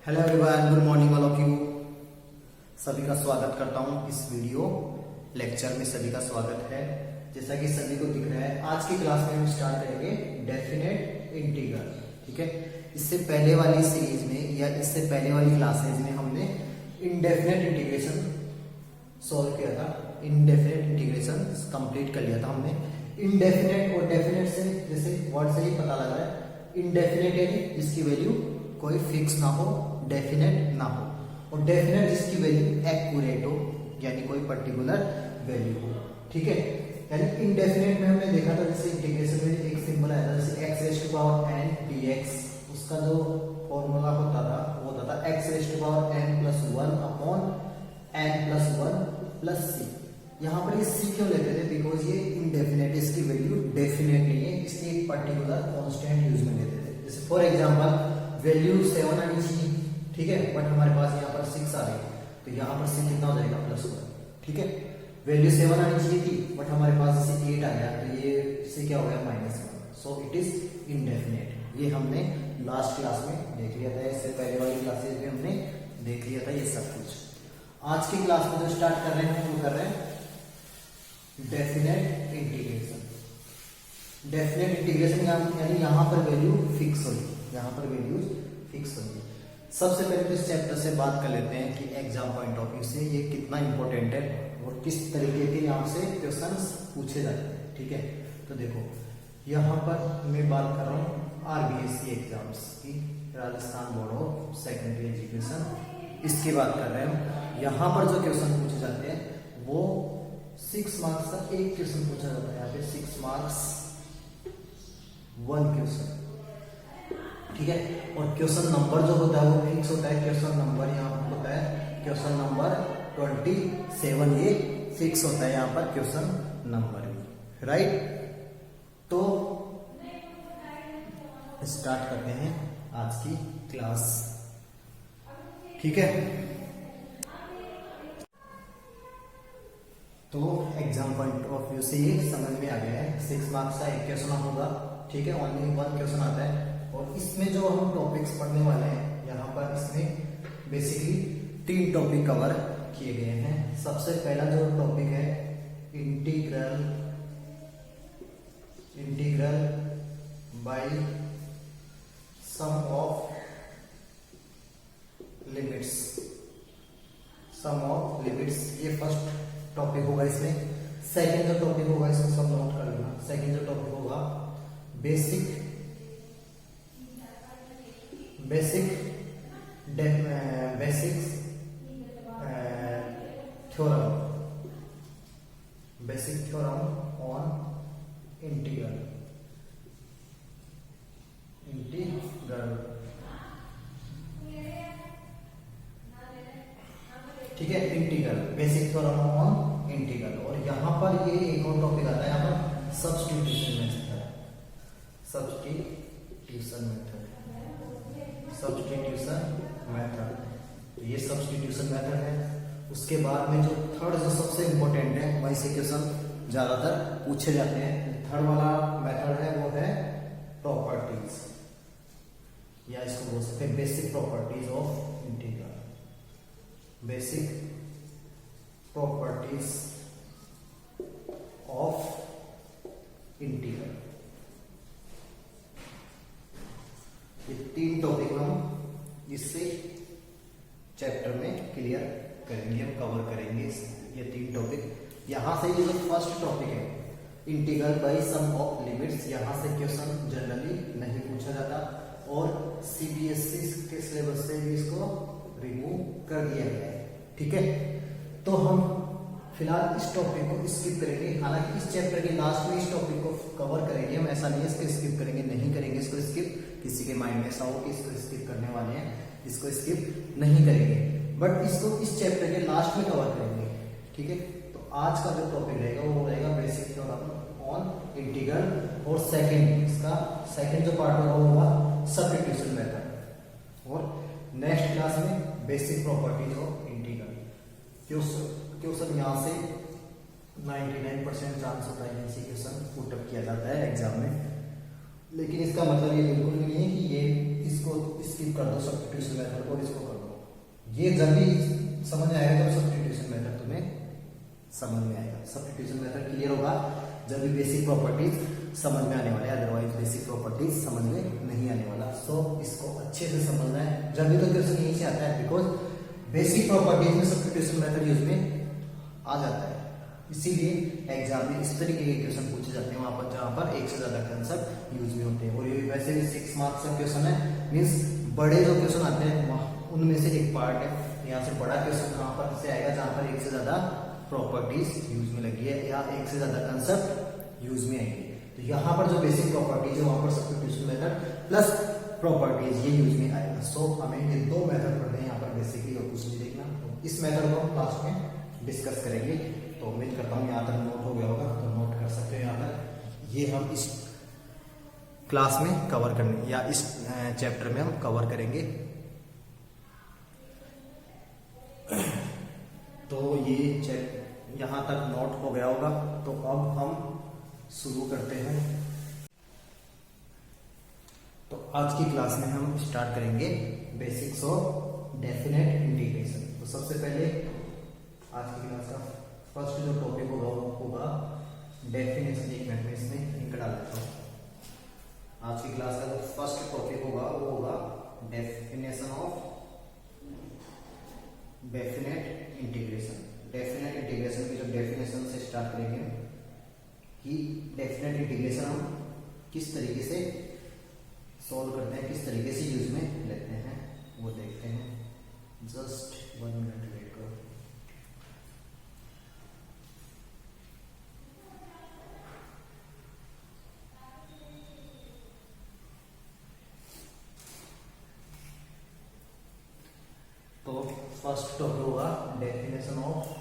Hello everyone, good morning all of you. सभी का स्वागत करता हूं इस वीडियो लेक्चर में। सभी का स्वागत है। जैसा कि सभी को दिख रहा है, आज की क्लास में हम स्टार्ट करेंगे डेफिनेट इंटीग्रल। ठीक है, इससे पहले वाली सीरीज में या इससे पहले वाली क्लासेज में हमने इनडेफिनेट इंटीग्रेशन सॉल्व किया था। इनडेफिनेट इंटीग्रेशन कंप्लीट कर लिया था हमने। इनडेफिनेट और डेफिनेट से जैसे वर्ड से ही पता लग रहा है, इनडेफिनेट यानी जिसकी वैल्यू कोई फिक्स ना हो, डेफिनेट ना हो, और डेफिनेट जिसकी वैल्यू एक्यूरेट हो, यानी कोई पर्टिकुलर वैल्यू हो। ठीक है, यानी इनडेफिनेट में हमने देखा था जैसे इंटीग्रेशन में एक सिंबल आया था जैसे x raise to power n dx, उसका जो फॉर्मूला होता था वो होता था x raise to power n plus 1 upon n plus 1 plus c। यहाँ पर ये c क्यों लेते थे? बिकॉज ये इनडेफिनेट, इसकी वैल्यू डेफिनेट नहीं है, इसलिए एक पर्टिकुलर कांस्टेंट यूज में लेते थे। जैसे फॉर एग्जांपल वैल्यू 7 आनी चाहिए, ठीक है, बट हमारे पास यहाँ पर 6 आ गई, तो यहाँ पर c कितना हो जाएगा? प्लस 1। ठीक है, वैल्यू 7 आनी चाहिए थी बट हमारे पास जैसे 8 आ गया, तो ये से क्या हो गया? -1। So it is indefinite. ये हमने लास्ट क्लास में देख लिया था, इससे पहले वाली क्लासेज में हमने देख लिया था ये सब कुछ। आज की क्लास में जो स्टार्ट कर रहे हैं वो कर रहे हैं डेफिनेट इंटीग्रेशन। डेफिनेट इंटीग्रेशन यानी यहाँ पर वैल्यू फिक्स होगी, यहाँ पर वैल्यूज फिक्स होगी। सबसे पहले तो इस चैप्टर से बात कर लेते हैं कि एग्जाम पॉइंट ऑफ व्यू से ये कितना इंपॉर्टेंट है और किस तरीके के यहाँ से क्वेश्चंस पूछे जाते हैं। ठीक है, तो देखो यहाँ पर मैं बात कर रहा हूँ आरबीएससी एग्जाम्स की, Rajasthan board of secondary education, इसकी बात कर रहे हैं। यहाँ पर जो क्वेश्चन पूछे जाते हैं वो 6 मार्क्स का एक क्वेश्चन पूछा जाता है। यहाँ पे 6 मार्क्स 1 क्वेश्चन। ठीक है, और क्वेश्चन नंबर जो होता है वो फिक्स होता है। क्वेश्चन नंबर यहाँ पर होता है क्वेश्चन नंबर 27, ये फिक्स होता है यहाँ पर क्वेश्चन नंबर भी, राइट। तो स्टार्ट करते हैं आज की क्लास। ठीक है, तो एग्जाम पॉइंट ऑफ व्यू से ये समझ में आ गया है। 6 मार्क्स का एक क्वेश्चन होगा, ठीक है, ओनली 1 क्वेश्चन आता है। और इसमें जो हम टॉपिक्स पढ़ने वाले हैं, यहाँ पर इसमें बेसिकली 3 टॉपिक कवर किए गए हैं। सबसे पहला जो टॉपिक है integral by sum of limits, ये फर्स्ट टॉपिक होगा इसमें। सेकंड जो टॉपिक होगा इसको सब नोट कर लेना। सेकंड जो टॉपिक होगा बेसिक थ्योरम ऑन इंटीग्रल। ठीक है, integral, basic theorem on integral. और यहाँ पर ये एक और टॉपिक आता है, यहाँ पर सब्स्टिट्यूशन मेथड। ये सब्स्टिट्यूशन मेथड है। उसके बाद में जो थर्ड जो सबसे इंपॉर्टेंट है, वहीं से क्वेश्चन ज्यादातर पूछे जाते हैं। थर्ड वाला मेथड है वो है प्रॉपर्टीज, या इसको बोल सकते हैं basic properties of integral. Basic properties of integral, ये 3 टॉपिक हम इससे चैप्टर में क्लियर करेंगे, हम कवर करेंगे ये 3 टॉपिक। यहां से ये जो फर्स्ट टॉपिक है integral by sum of limits, यहां से क्वेश्चन जनरली नहीं पूछा जाता और सीबीएसई के सिलेबस से भी इसको रिमूव कर दिया गया है। ठीक है, तो हम फिलहाल इस टॉपिक को स्किप करेंगे। हालांकि इस चैप्टर के लास्ट में इस टॉपिक को कवर करेंगे हम, ऐसा नहीं है इसको स्किप करेंगे, नहीं करेंगे इसको स्किप। किसी के माइंड में ऐसा हो कि इसको स्किप करने वाले हैं, इसको स्किप नहीं करेंगे, बट इसको इस चैप्टर के लास्ट में कवर करेंगे। ठीक है, तो आज का जो टॉपिक रहेगा वो रहेगा बेसिक थ्योरम ऑन इंटीग्रल, और इसका सेकंड जो पार्ट होगा वो होगा सब्स्टिट्यूशन मेथड, और नेक्स्ट क्लास में basic properties of integral. Question यहाँ से 99% चांस होता है इसी क्वेश्चन पुटअप किया जाता है एग्जाम में, लेकिन इसका मतलब ये बिल्कुल नहीं है कि ये इसको स्किप कर दो सब्स्टिट्यूशन मेथड और इसको कर दो। ये जब भी समझ में आएगा जब सब्स्टिट्यूशन मेथड तुम्हें समझ में आएगा। सब्स्टिट्यूशन मेथड क्लियर होगा जब भी बेसिक प्रॉपर्टीज समझ में आने वाले, अदरवाइज बेसिक प्रॉपर्टीज समझ में नहीं आने वाला। सो इसको अच्छे से समझना है, जब भी तो क्वेश्चन यहीं से आता है, बिकॉज बेसिक प्रॉपर्टीज में सब्स्टिट्यूशन मेथड यूज में आ जाता है। इसीलिए एग्जाम में इस तरीके के क्वेश्चन पूछे जाते हैं वहां पर जहां पर एक से ज्यादा कंसेप्ट यूज में होते हैं। और ये वैसे भी 6 मार्क्स का क्वेश्चन है, मीन्स बड़े जो क्वेश्चन आते हैं उनमें से एक पार्ट है। यहाँ से बड़ा क्वेश्चन कहां पर से आएगा, जहां पर एक से ज्यादा प्रॉपर्टीज यूज में लगी है या एक से ज्यादा कंसेप्ट यूज में आएंगे। तो यहाँ पर जो बेसिक प्रॉपर्टीज है वहां पर सब्स्टिट्यूशन मेथड प्लस प्रॉपर्टीज ये यूज में आएगा। सो हमें ये दो मेथड पढ़ने हैं यहाँ पर बेसिकली, और कुछ नहीं देखना। तो इस मेथड को हम लास्ट में डिस्कस करेंगे। तो उम्मीद करता हूँ यहाँ तक नोट हो गया होगा, तो नोट कर सकते हो। यहाँ तक ये हम इस क्लास में कवर करने या इस चैप्टर में हम कवर करेंगे। तो ये यहाँ तक नोट हो गया होगा। तो अब हम शुरू करते हैं। तो आज की क्लास में हम स्टार्ट करेंगे बेसिक्स ऑफ डेफिनेट इंटीग्रेशन। तो सबसे पहले आज की क्लास का फर्स्ट जो टॉपिक होगा वो होगा डेफिनेशन। एक मिनट में इसमें लिंक डाल देता हूं। आज की क्लास का जो फर्स्ट टॉपिक होगा वो होगा definition of definite integration. Definite integration की जो डेफिनेशन से स्टार्ट करेंगे कि डेफिनेट इंटीग्रेशन हम किस तरीके से सॉल्व करते हैं, किस तरीके से यूज में लेते हैं, वो देखते हैं। जस्ट 1 मिनट वेट करो। तो फर्स्ट टॉपिक होगा डेफिनेशन ऑफ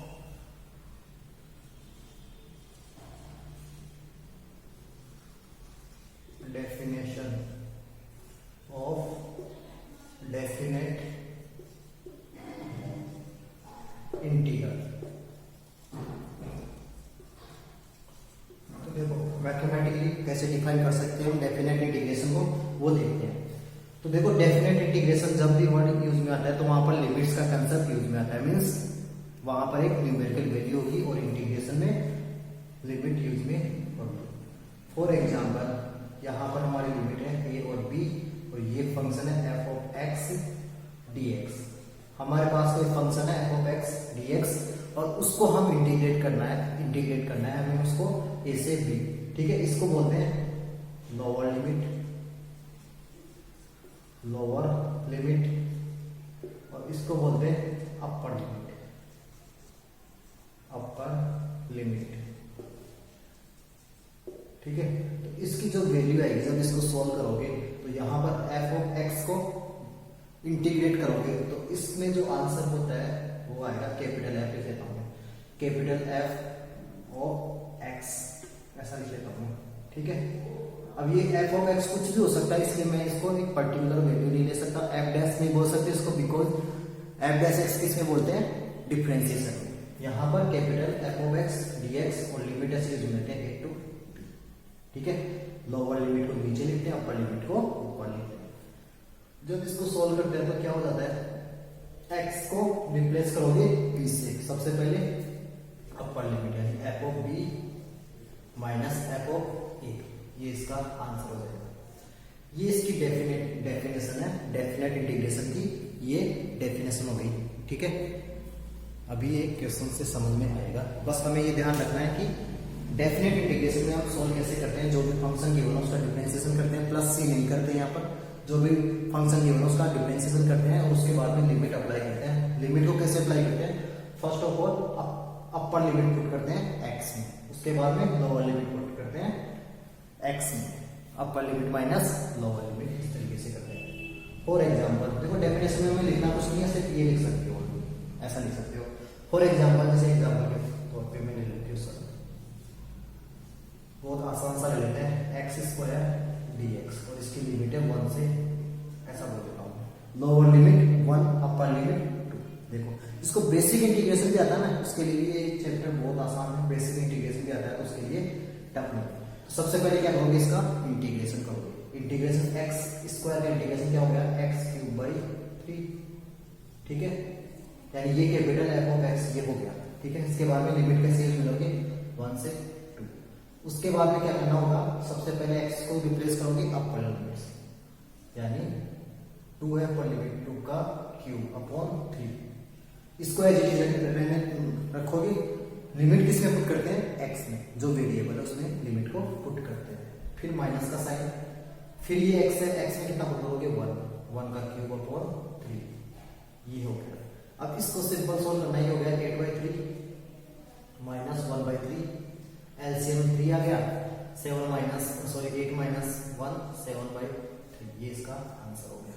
डेफिनेट इंटीग्रल। तो देखो मैथमेटिकली कैसे डिफाइन कर सकते हैं हम डेफिनेट इंटीग्रेशन को, वो देखते हैं। तो देखो डेफिनेट इंटीग्रेशन जब भी वर्ड यूज में आता है तो वहां पर लिमिट्स का कंसेप्ट यूज में आता है। मींस वहां पर एक न्यूमेरिकल वैल्यू होगी और इंटीग्रेशन में लिमिट यूज में होगी। फॉर एग्जांपल यहाँ पर हमारी लिमिट है a और b और ये फंक्शन है f ऑफ x dx। हमारे पास कोई फंक्शन है f ऑफ x dx और उसको हम इंटीग्रेट करना है हमें उसको a से b। ठीक है, इसको बोलते हैं लोअर लिमिट और इसको बोलते हैं अपर लिमिट। ठीक है, तो इसकी जो वैल्यू आएगी जब इसको सॉल्व करोगे तो यहाँ पर f ऑफ x को इंटीग्रेट करोगे तो इसमें जो आंसर होता है वो आएगा कैपिटल F लिख लेता हूँ, कैपिटल F ऑफ x ऐसा लिख लेता हूँ। ठीक है, अब ये f ऑफ x कुछ भी हो सकता है, इसलिए मैं इसको एक पर्टिकुलर वैल्यू नहीं ले सकता। f डैश नहीं बोल सकते इसको, बिकॉज f डैश x किस में बोलते हैं, डिफरेंशिएशन में। यहाँ पर capital f of x dx और लिमिट ऐसे यूज होते हैं a टू। ठीक है, लोअर लिमिट को नीचे लिखते हैं, अपर लिमिट को ऊपर लिखते हैं। जब इसको सॉल्व करते हैं तो क्या हो जाता है, x को रिप्लेस करोगे b से। सबसे पहले अपर लिमिट यानी f of b minus f of a, ये इसका आंसर हो जाएगा। ये इसकी डेफिनेशन है डेफिनेट इंटीग्रेशन की, ये डेफिनेशन हो गई। ठीक है, अभी ये क्वेश्चन से समझ में आएगा। बस हमें ये ध्यान रखना है कि डेफिनेट इंटीग्रेशन में हम सोल्व कैसे करते हैं। जो भी फंक्शन गिवन है उसका डिफरेंशिएशन करते हैं, प्लस सी नहीं करते हैं। यहाँ पर जो भी फंक्शन गिवन है उसका डिफरेंशिएशन करते हैं और उसके बाद में लिमिट अप्लाई करते हैं। लिमिट को कैसे अप्लाई करते हैं, first of all upper limit put करते हैं x में, उसके बाद में लोअर लिमिट पुट करते हैं x में, upper limit minus lower limit, इस तरीके से करते हैं। फॉर एग्जाम्पल देखो डेफिनेशन में हमें लिखना कुछ नहीं है, सिर्फ ये लिख सकते हो, ऐसा लिख सकते हो। फॉर एग्जाम्पल जैसे एग्जाम्पल के तौर पे मैं ले लेती हूँ सर, बहुत आसान सा ले लेते हैं, एक्स स्क्वायर dx और इसकी लिमिट है 1 से, ऐसा बोल देता हूँ, लोअर लिमिट 1 अपर लिमिट 2। देखो इसको बेसिक इंटीग्रेशन भी आता है ना, उसके लिए ये चैप्टर बहुत आसान है। बेसिक इंटीग्रेशन भी आता है तो उसके लिए टफ नहीं। तो सबसे पहले क्या करोगे, इसका इंटीग्रेशन करोगे। इंटीग्रेशन एक्स स्क्वायर का इंटीग्रेशन क्या हो गया, एक्स क्यूब बाई 3, ठीक है, यानी ये कैपिटल एफ ऑफ एक्स ये हो गया, ठीक है। इसके बाद में लिमिट कैसे यूज मिलोगे, 1 से 2। उसके बाद में क्या करना होगा, सबसे पहले एक्स को रिप्लेस करोगे अपर लिमिट से, यानी 2 है अपर लिमिट 2 का क्यूब अपॉन 3। इसको एज इट इज रखोगे, लिमिट किसमें पुट करते हैं, एक्स में, जो वेरिएबल है उसमें लिमिट को पुट करते हैं, फिर माइनस का साइन, फिर ये एक्स है, एक्स में कितना पुट करोगे 1 का क्यूब अपॉन 3, ये हो गया। अब इसको सिंपल सोल्व करना ही हो गया, 8/3 माइनस 1/3, एलसीएम 3 आ गया, 8 माइनस 1 7/3, ये इसका आंसर हो गया।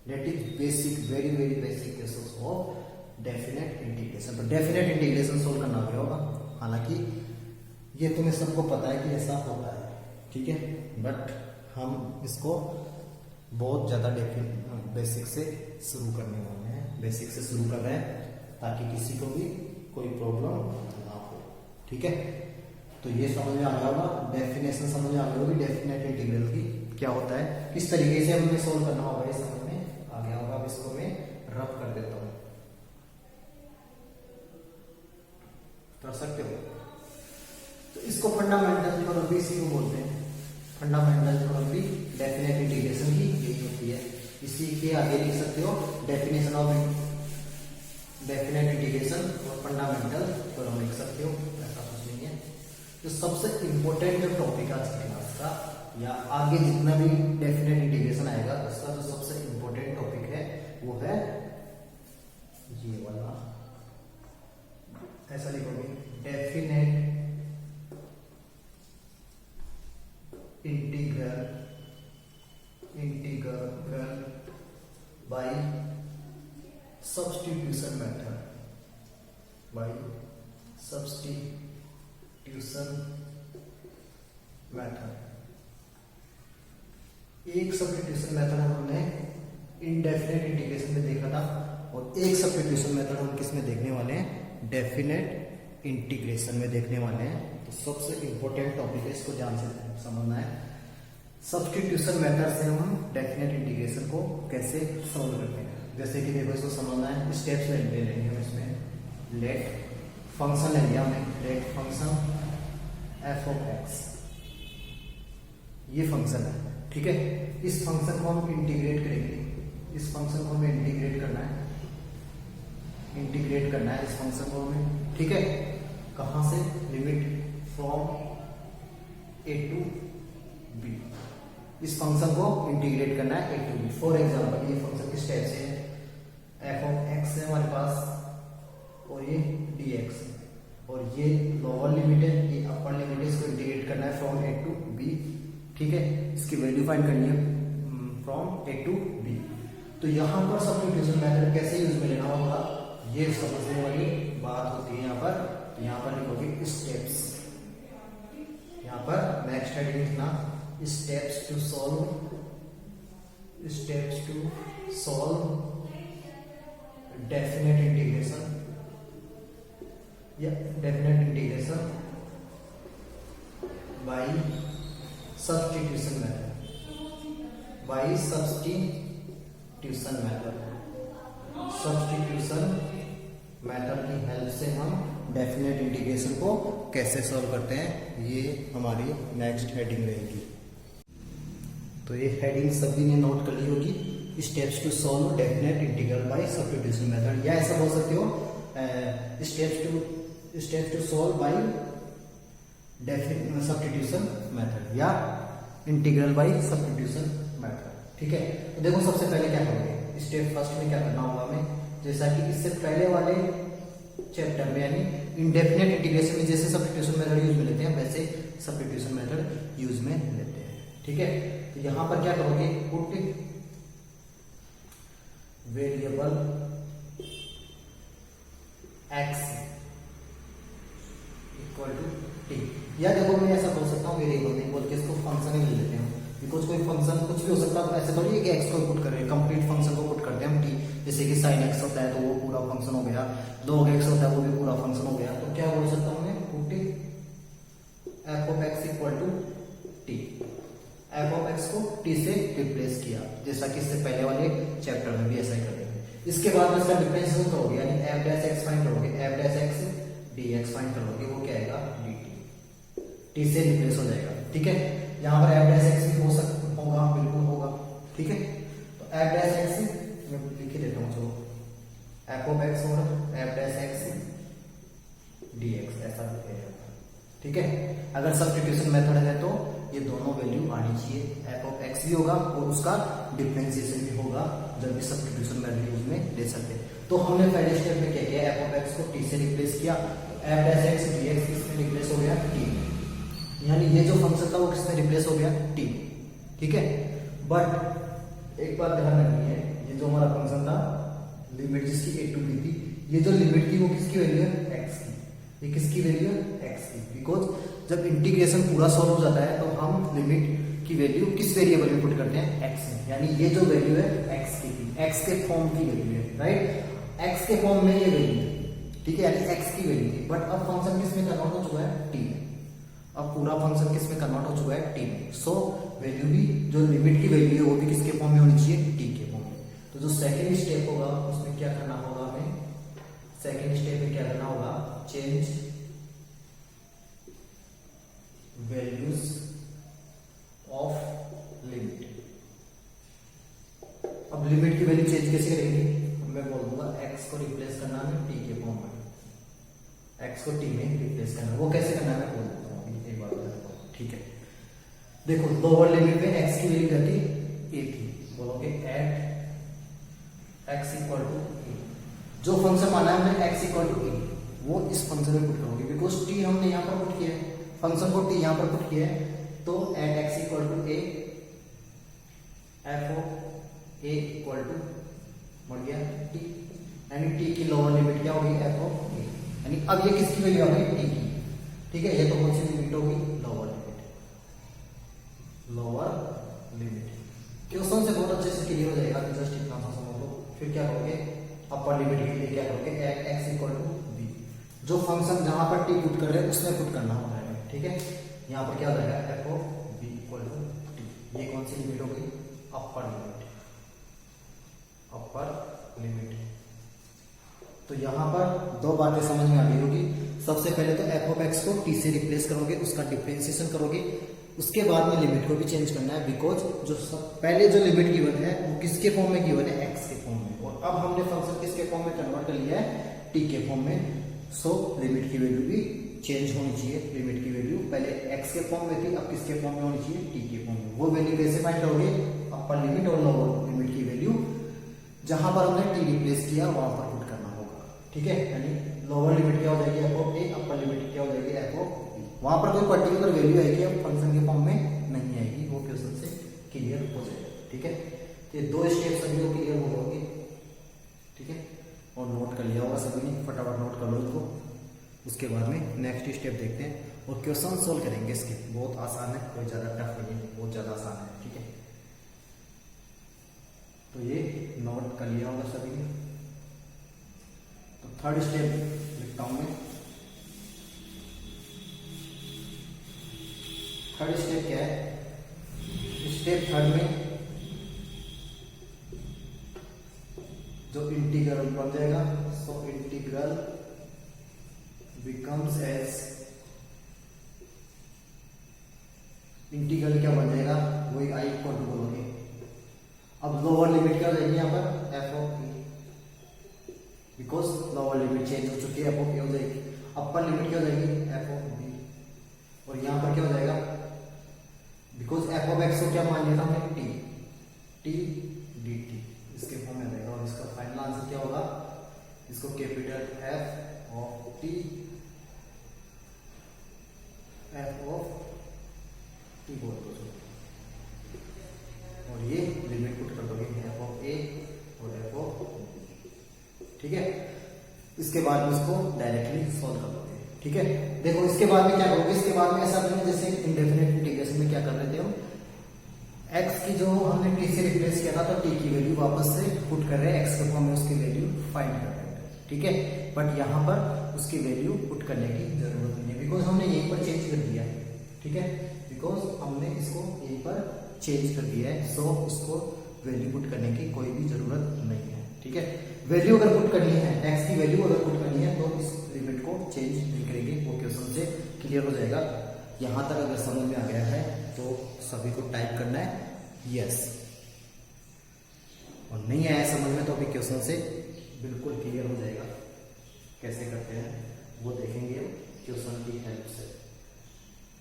That is basic, very very basic cases of definite integration. तो डेफिनेट इंटीग्रेशन सोल्व करना भी होगा, हालांकि ये तुम्हें सबको पता है कि ऐसा होता है, ठीक है, बट हम इसको बहुत ज्यादा बेसिक से शुरू करने वाले हैं, बेसिक से शुरू कर रहे हैं ताकि किसी को भी कोई प्रॉब्लम ना हो, ठीक है। तो ये समझ में आ गया होगा, डेफिनेशन समझ में आ गई होगी डेफिनेट इंटीग्रल की क्या होता है, किस तरीके से हमें सोल्व करना होगा, ये समझ में आ गया होगा। अब इसको मैं रब कर देता हूं, कर सकते हो। तो इसको फंडामेंटल थ्योरम भी इसी को बोलते हैं, फंडामेंटल थ्योरम भी डेफिनेट इंटीग्रेशन की यही होती है। इसी के आगे लिख सकते हो डेफिनेशन ऑफ डेफिनेट इंटीग्रेशन और फंडामेंटल थ्योरम लिख सकते हो, ऐसा कुछ नहीं है। तो सबसे इंपॉर्टेंट जो टॉपिक आज की क्लास का या आगे जितना भी डेफिनेट इंटीग्रेशन आएगा उसका जो सबसे इंपॉर्टेंट टॉपिक है वो है ये वाला, ऐसा लिखोगे definite integral by substitution method, by substitution method. एक सब्स्टिट्यूशन मेथड हमने इनडेफिनेट इंटीग्रेशन में देखा था और एक सब्स्टिट्यूशन मेथड हम किस में देखने वाले हैं, डेफिनेट इंटीग्रेशन में देखने वाले हैं। तो सबसे इंपॉर्टेंट टॉपिक है, इसको ध्यान से समझना है। सब्स्टिट्यूशन मेथड से हम डेफिनेट इंटीग्रेशन को कैसे सॉल्व करते हैं, जैसे कि देखो इसको समझना है, स्टेप्स ले लेंगे हम इसमें। लेट फंक्शन ले लिया हमने, let function f of x, ये फंक्शन है, ठीक है। इस फंक्शन को हम इंटीग्रेट करेंगे, इस फंक्शन को हमें इंटीग्रेट करना है, इंटीग्रेट करना है इस फंक्शन को हमें, ठीक है। कहां से, limit from a to b, इस फंक्शन को इंटीग्रेट करना है a to b. For example ये फंक्शन किस टाइप से है, एफ ऑफ एक्स है हमारे पास और ये dx, और ये लोअर लिमिट है, ये अपर लिमिट है, इसको इंटीग्रेट करना है फ्रॉम ए टू बी, ठीक है। इसकी वैल्यू फाइंड करनी है फ्रॉम ए टू बी। तो यहां पर सब्स्टिट्यूशन मेथड कैसे यूज में लेना होगा, ये समझने वाली बात होती है यहाँ पर। तो यहाँ पर लिखोगे स्टेप्स, यहाँ पर नेक्स्ट हेडिंग लिखना steps to solve definite integration, या definite integration by substitution method, by substitution method की हेल्प से हम डेफिनेट इंटीग्रेशन को कैसे सॉल्व करते हैं, ये हमारी नेक्स्ट हेडिंग रहेगी। तो ये हेडिंग सभी ने नोट कर ली होगी, steps to solve definite integral by substitution method, या ऐसा बोल सकते हो steps to solve by substitution method या इंटीग्रल बाय सब्स्टिट्यूशन मेथड, ठीक है। तो देखो सबसे पहले क्या करोगे, स्टेप फर्स्ट में क्या करना होगा हमें, जैसा कि इससे पहले वाले चैप्टर में यानी इंडेफिनेट इंटीग्रेशन में जैसे सब्स्टिट्यूशन मेथड यूज में लेते हैं वैसे सब्स्टिट्यूशन मेथड यूज में लेते हैं, ठीक है। तो यहां पर क्या करोगे, put variable x equal to t, या देखो मैं ऐसा बोल सकता हूँ वेरिएबल नहीं बोल के इसको फंक्शन ही ले लेते हैं, बिकॉज कोई फंक्शन कुछ भी हो सकता है। तो ऐसे थोड़ी है कि एक्स को पुट कर रहे हैं, कंप्लीट फंक्शन को पुट करते हैं हम टी, जैसे कि साइन एक्स होता है तो वो पूरा फंक्शन हो गया, log एक्स होता है वो भी पूरा फंक्शन हो गया। तो क्या बोल सकता हूँ मैं, put f of x equal to t, f of x को टी से रिप्लेस किया, जैसा कि इससे पहले वाले चैप्टर में भी ऐसा ही करेंगे। इसके बाद में इसका डिफरेंशिएशन करोगे, यानी एफ डैश एक्स फाइंड करोगे, F dash x D x find करोगे, वो क्या आएगा डी टी, टी से रिप्लेस हो जाएगा। ठीक है, यहाँ पर एफ डैश एक्स भी होगा, बिल्कुल होगा। ठीक है, तो एफ डैश एक्स मैं लिख ही देता हूँ, चलो एफ ऑफ एक्स और F dash x D x ऐसा लिखेगा। ठीक है, अगर सब्स्टिट्यूशन मेथड है तो ये दोनों वैल्यू आनी चाहिए, एफ ऑफ एक्स भी होगा और उसका डिफरेंशिएशन भी होगा, जब भी सब्स्टिट्यूशन मेथड यूज में ले सकते हैं। तो हमने पहले स्टेप में क्या किया, एफ ऑफ एक्स को टी से रिप्लेस किया, F dash x D x किसमें रिप्लेस हो गया टी, यानी ये जो फंक्शन था वो किसमें रिप्लेस हो गया टी। ठीक है, बट एक बात ध्यान रखनी है, ये जो हमारा फंक्शन था लिमिट जिसकी ए टू बी थी, ये जो लिमिट थी वो किसकी वैल्यू है एक्स की, ये किसकी वैल्यू है एक्स की, बिकॉज जब इंटीग्रेशन पूरा सॉल्व हो जाता है तो हम लिमिट की वैल्यू किस वेरिएबल में पुट करते हैं एक्स में, यानी ये जो वैल्यू है एक्स की थी, एक्स के फॉर्म की वैल्यू है, राइट, एक्स के फॉर्म में ये वैल्यू है। ठीक है, यानी एक्स की वैल्यू थी, बट अब फंक्शन किस में कन्वर्ट हो चुका है टी में, अब पूरा फंक्शन किस में कन्वर्ट हो चुका है टी में। सो वैल्यू भी जो लिमिट की वैल्यू है वो भी किसके फॉर्म में होनी चाहिए टी के फॉर्म में। तो जो सेकेंड स्टेप होगा उसमें क्या करना होगा हमें, सेकेंड स्टेप में क्या करना होगा, चेंज वैल्यूज ऑफ लिमिट। अब लिमिट की वैल्यू चेंज कैसे करेंगे, मैं बोल दूंगा एक्स को रिप्लेस करना है टी के फॉर्म में, एक्स को टी में रिप्लेस करना, वो कैसे करना है मैं बोल देता हूँ अभी, एक बार बताता हूँ। ठीक है, देखो लोअर लिमिट में एक्स की वैल्यू क्या थी ए थी, बोलोगे एट एक्स इक्वल टू ए, जो फंक्शन माना है हमने एक्स इक्वल टू ए वो इस फंक्शन में पुट करोगे, बिकॉज टी हमने यहाँ पर पुट किया है, फंक्शन को टी यहाँ पर पुट किया है, तो at x equal to a f of a equal to बढ़ गया टी, यानी टी की लोअर लिमिट क्या होगी एफ ऑफ ए, यानी अब ये किसकी वैल्यू आ गई टी की। ठीक है, ये तो कौन सी लिमिट होगी lower limit, lower limit. Question से बहुत अच्छे से क्लियर हो जाएगा, जस्ट इतना सा समझ लो। फिर क्या करोगे, अपर लिमिट के लिए क्या करोगे, एक्स इक्वल टू बी, जो फंक्शन जहां पर टी पुट कर रहे हैं उसमें पुट करना होता है। ठीक है, यहाँ पर क्या हो जाएगा f of b equal to t, ये कौन सी लिमिट हो गई अपर लिमिट, अपर लिमिट। तो यहाँ पर दो बातें समझ में आ गई होगी, सबसे पहले तो एफ ऑफ एक्स को टी से रिप्लेस करोगे, उसका डिफरेंशिएशन करोगे, उसके बाद में लिमिट को भी चेंज करना है, बिकॉज जो पहले जो लिमिट गिवन है वो किसके फॉर्म में गिवन है एक्स के फॉर्म में, और अब हमने फंक्शन किसके फॉर्म में कन्वर्ट कर लिया है टी के फॉर्म में। सो लिमिट की वैल्यू भी चेंज होनी चाहिए, लिमिट की वैल्यू पहले एक्स के फॉर्म में थी, अब किसके फॉर्म में होनी चाहिए टी के फॉर्म में। वो वैल्यू कैसे फाइंड करोगे, अपर लिमिट और लोअर लिमिट की वैल्यू जहां पर हमने टी रिप्लेस किया वहां पर पुट करना होगा। ठीक है, यानी लोअर लिमिट क्या हो जाएगी F of A, upper limit क्या हो जाएगी एफ ऑफ बी। वहां पर कोई पर्टिकुलर वैल्यू आएगी अब फंक्शन के फॉर्म में नहीं आएगी, वो क्वेश्चन से क्लियर हो जाएगा। ठीक है, तो ये दो स्टेप सभी को क्लियर हो जाओगे। ठीक है, और नोट कर लिया होगा सभी ने, फटाफट नोट कर लो इसको। उसके बाद में नेक्स्ट स्टेप देखते हैं और क्वेश्चन सोल्व करेंगे इसके, बहुत आसान है, कोई ज्यादा टफ नहीं है, बहुत ज्यादा आसान है। ठीक है, तो ये नोट कर लिया होगा सभी ने। तो थर्ड स्टेप लिखता हूं मैं, थर्ड स्टेप क्या है, स्टेप थर्ड में जो इंटीग्रल बन जाएगा, so integral becomes as, integral क्या बन जाएगा वही आई इक्वल टू बोलोगे। अब लोअर लिमिट क्या हो जाएगी यहाँ पर F of A, because lower limit change हो चुकी है, एफ ऑफ ए हो जाएगी। अपर लिमिट क्या हो जाएगी एफ ऑफ बी, और यहाँ पर क्या हो जाएगा, बिकॉज एफ ऑफ एक्स को क्या मान लिया था हमने टी, टी डी टी, इसके फॉर्म में रहेगा। और इसका फाइनल आंसर क्या होगा, इसको capital F of T, f of T बोल दो, और ये लिमिट पुट कर दोगे एफ ऑफ ए और एफ ऑफ बी। ठीक है, इसके बाद में इसको डायरेक्टली सॉल्व कर दोगे। ठीक है, देखो इसके बाद में क्या करोगे, इसके बाद में ऐसा करेंगे जैसे इंडेफिनिट इंटीग्रेशन में क्या कर रहे थे हम, एक्स की जो हमने टी से रिप्लेस किया था तो टी की वैल्यू वापस से पुट कर रहे हैं एक्स के फॉर्म में, उसकी वैल्यू फाइंड कर रहे हैं। ठीक है, बट यहाँ पर उसकी वैल्यू पुट करने की जरूरत नहीं है, बिकॉज हमने यहीं पर चेंज कर दिया है। ठीक है, बिकॉज हमने इसको यहीं पर चेंज कर दिया है, सो इसको वैल्यू पुट करने की कोई भी जरूरत नहीं है। ठीक है, वैल्यू अगर पुट करनी है, x की वैल्यू अगर पुट करनी है तो इस लिमिट को चेंज नहीं करेंगे, वो क्वेश्चन से क्लियर हो जाएगा। यहां तक अगर समझ में आ गया है तो सभी को टाइप करना है यस, और नहीं आया समझ में तो अभी क्वेश्चन से बिल्कुल क्लियर हो जाएगा। कैसे करते हैं वो देखेंगे क्वेश्चन की हेल्प से।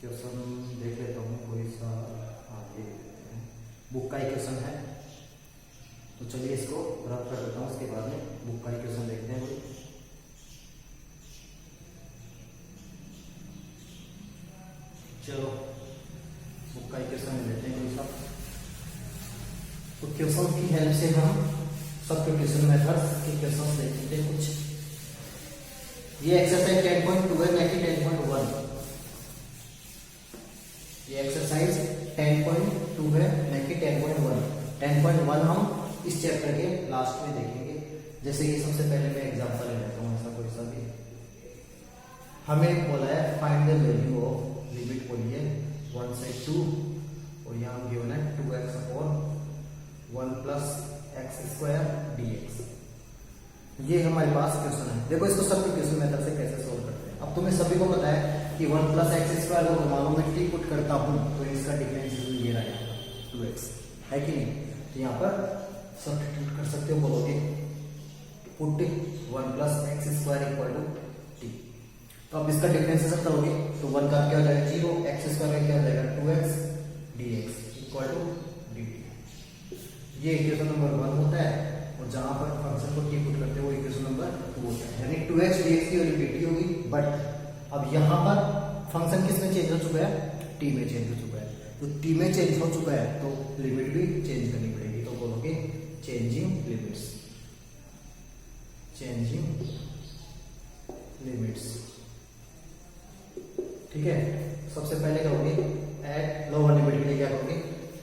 क्वेश्चन देख लेता हूँ कोई सा, हाँ ये बुक का ही क्वेश्चन है, तो चलिए इसको रफ कर देता हूँ, उसके बाद में बुक का ही क्वेश्चन देखते हैं कोई। चलो बुक का ही क्वेश्चन लेते हैं कोई सा। तो क्वेश्चन की हेल्प से हम सब्स्टिट्यूशन मेथड्स के क्वेश्चन देखते हैं कुछ। ये एक्सरसाइज 10.2 है, ना कि 10.1। ये एक्सरसाइज 10.2 है, ना कि 10.1। 10.1 हम इस चैप्टर के लास्ट में देखेंगे। जैसे कि सबसे पहले मैं एग्जांपल ले लेता हूँ, ऐसा कोई सा भी। हमें बोला है find the value of, limit बोली है 1 से 2, और यहाँ गिवन है 2x upon 1 plus x square dx। ये हमारे पास क्वेश्चन है। देखो इसको सब्स्टिट्यूशन मेथड से कैसे सोल्व करते हैं। अब तुम्हें सभी को पता है कि 1 प्लस एक्स स्क्वायर को मानो मैं t पुट करता हूं तो इसका डिफरेंशियल ये रहा 2x, है कि नहीं। तो यहाँ पर सब्स्टिट्यूट कर सकते हो, बोलोगे put 1 plus x square equal to t। तो अब इसका डिफरेंशिएशन करोगे तो 1 का क्या हो जाएगा 0, एक्स स्क्वायर का क्या हो जाएगा 2x dx equal to dt। ये इक्वेशन नंबर 1 होता है, और जहां पर फंक्शन को t पुट करते हैं वो इक्वेशन नंबर 2 होता है, यानी 2x dx की वैल्यू dt होगी। बट अब यहाँ पर फंक्शन किस में चेंज हो चुका है, t में चेंज हो चुका है। तो t में चेंज हो चुका है तो लिमिट भी चेंज करनी पड़ेगी। तो बोलोगे चेंजिंग लिमिट्स, चेंजिंग लिमिट्स। ठीक है, सबसे पहले करोगे एट लोअर लिमिट के लिए क्या करोगे,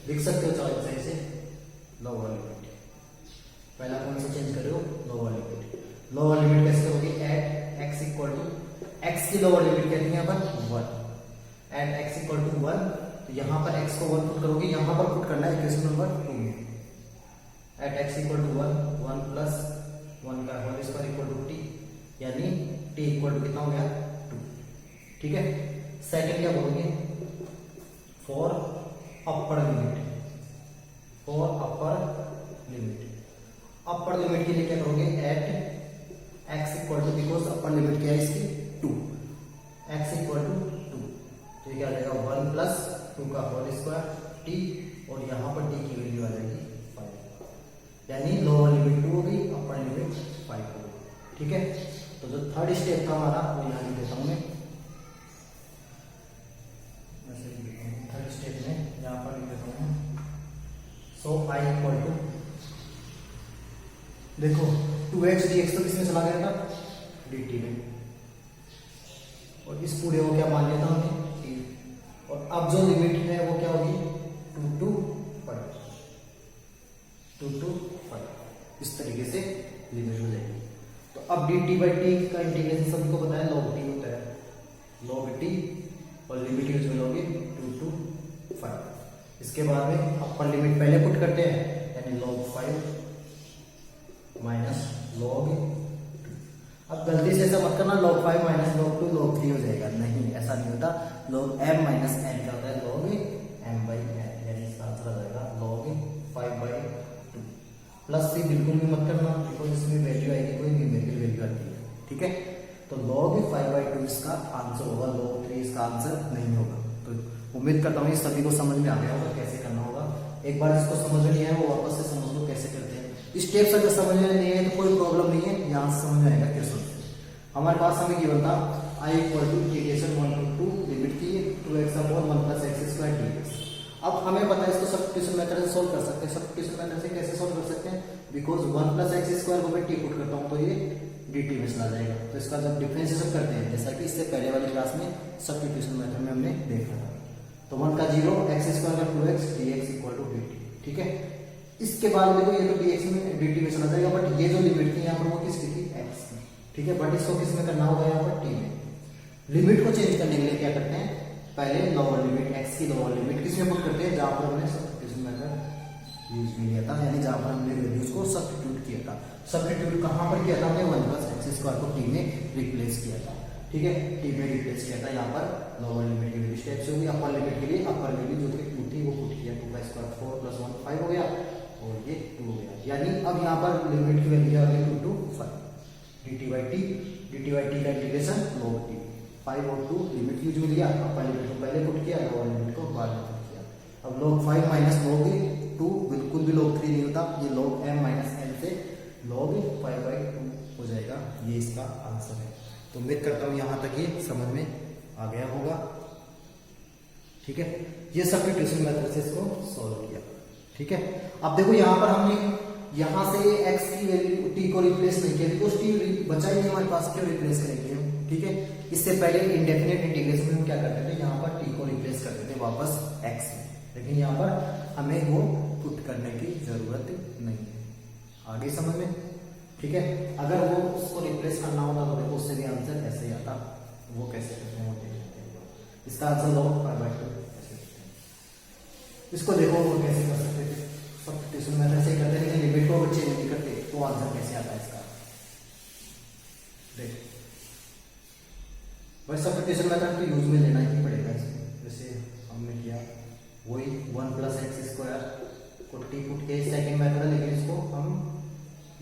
लिख सकते हो चाहे सही से लोअर लिमिट। पहला कौन सा चेंज कर रहे हो, लोअर लिमिट। लोअर लिमिट कैसे करोगे, at x equal to, x की लोअर लिमिट क्या थी यहाँ पर 1, एट एक्स इक्वल टू 1। तो यहाँ पर x को 1 पुट करोगे, यहाँ पर पुट करना है इक्वेशन नंबर 2 में। At x equal to 1 plus 1 का whole square equal to t, यानी t इक्वल टू कितना हो गया 2। ठीक है, सेकंड क्या बोलोगे, for upper limit, for upper limit. Upper limit के लिए क्या करोगे, at x equal to, because upper limit क्या है इसकी 2, एक्स इक्वल टू 2। तो ये क्या आ जाएगा 1 प्लस 2 का होल स्क्वायर t, और यहाँ पर t की वैल्यू आ जाएगी 5, यानी लोअर लिमिट 2 होगी, अपर लिमिट 5 होगी। ठीक है, तो जो थर्ड स्टेप था हमारा वो यहाँ लिख देता हूँ मैं, थर्ड स्टेप में यहाँ पर लिख देता हूँ। सो i इक्वल टू, देखो 2x dx तो किसमें चला गया था, dt में, और इस पूरे को क्या मान लिया था हमने t, और अब जो लिमिट है वो क्या होगी 2 to 5, 2 to 5, इस तरीके से लिमिट हो जाएगी। तो अब dt बाई t का इंटीग्रेशन सभी को पता है log t होता है, log t, और लिमिट यूज में लोगे 2 to 5। इसके बाद में अपर लिमिट पहले पुट करते हैं, यानी log 5 माइनस log 2। अब गलती से ऐसा मत करना log 5 माइनस log 2 log 3 हो जाएगा, नहीं ऐसा नहीं होता। log m माइनस n क्या होता है, log m बाई n, यानी इसका आंसर आ जाएगा log 5/2। प्लस c बिल्कुल भी मत करना, बिकॉज इसमें वैल्यू आएगी कोई न्यूमेरिकल वैल्यू आती है। ठीक है, तो log 5/2 इसका आंसर होगा, log 3 इसका आंसर नहीं होगा। तो उम्मीद करता हूँ सभी को समझ में आ गया होगा कैसे करना होगा। एक बार जिसको समझ में नहीं आया वो वापस से समझ लो कैसे करते हैं। स्टेप्स अगर समझ में नहीं है तो कोई प्रॉब्लम नहीं है, यहाँ से समझ में आएगा क्वेश्चन। हमारे पास हमें गिवन था i equal to integration 1 to 2, limit थी 2x upon 1 plus x square dx। अब हमें पता है इसको सब्स्टिट्यूशन मेथड से सोल्व कर सकते हैं। सब्स्टिट्यूशन मेथड से कैसे सोल्व कर सकते हैं, बिकॉज 1 प्लस एक्स स्क्वायर को मैं t पुट करता हूँ तो ये dt में चला जाएगा। तो इसका जब डिफरेंशिएशन करते हैं, जैसा कि इससे पहले वाली क्लास में सब्स्टिट्यूशन मेथड में हमने देखा था, तो 1 का 0, एक्स स्क्वायर का 2x dx equal to dt। ठीक है, इसके बाद देखो ये तो dx में dt में चला जाएगा, बट ये जो लिमिट थी यहाँ पर वो किसकी थी, x की। ठीक है, बट इसको किस में करना होगा, यहाँ पर t में। लिमिट को चेंज करने के लिए क्या करते हैं, पहले लोअर लिमिट, x की लोअर लिमिट किस में पुट करते हैं, जहां पर हमने सब्स्टिट्यूशन मेथड यूज में लिया था, यानी जहां पर हमने वैल्यूज को सब्स्टिट्यूट किया था। सब्स्टिट्यूट कहां पर किया था हमने, 1 प्लस एक्स स्क्वायर को टी में रिप्लेस किया था। ठीक है, टी में रिप्लेस किया था। यहाँ पर लोअर लिमिट की वैल्यू स्टेप से होगी, अपर लिमिट के लिए अपर वैल्यू जो कि 2 थी वो पुट किया, 2 का स्क्वायर 4 प्लस 1 5 हो गया और ये 2 हो गया। यानी अब यहाँ पर लिमिट की वैल्यू आ गई 2 to 5 dt by t का इंटीग्रेशन log t 5 और 2 लिमिट यूज में लिया, अपर लिमिट को पहले पुट किया, लोअर लिमिट को बाद में पुट किया। अब log 5 माइनस log 2 बिल्कुल भी log 3 नहीं होता, ये log m माइनस n से log 5/2 हो जाएगा। ये इसका आंसर है। तो उम्मीद करता हूँ यहाँ तक ये समझ में आ गया होगा। ठीक है, ये सब्स्टिट्यूशन मेथड से इसको सॉल्व किया। ठीक है, अब देखो यहाँ पर हमने यहाँ से x की वैल्यू t को रिप्लेस नहीं किया, बिकॉज t बचा ही नहीं हमारे पास, क्यों रिप्लेस करेंगे हम। ठीक है, इससे पहले इंडेफिनेट इंटीग्रेशन में हम क्या करते थे, यहाँ पर t को रिप्लेस करते थे वापस x में, लेकिन यहाँ पर हमें वो पुट करने की जरूरत नहीं है। आगे समझ में। ठीक है, अगर वो उसको रिप्लेस करना होता तो देखो उससे भी आंसर ऐसे ही आता। वो कैसे करते हैं वो देख लेते हैं। इसका आंसर log 5/2 ऐसे करते हैं। इसको देखो वो कैसे कर सकते थे, सब्स्टिट्यूशन मेथड से करते, लेकिन लिमिट को चेंज नहीं करते, तो आंसर कैसे आता है इसका। देख भाई सब्स्टिट्यूशन मेथड तो यूज में लेना ही पड़ेगा इसमें, जैसे हमने किया वही 1 प्लस एक्स स्क्वायर को टी पुट के सेकंड मेथड है, लेकिन इसको हम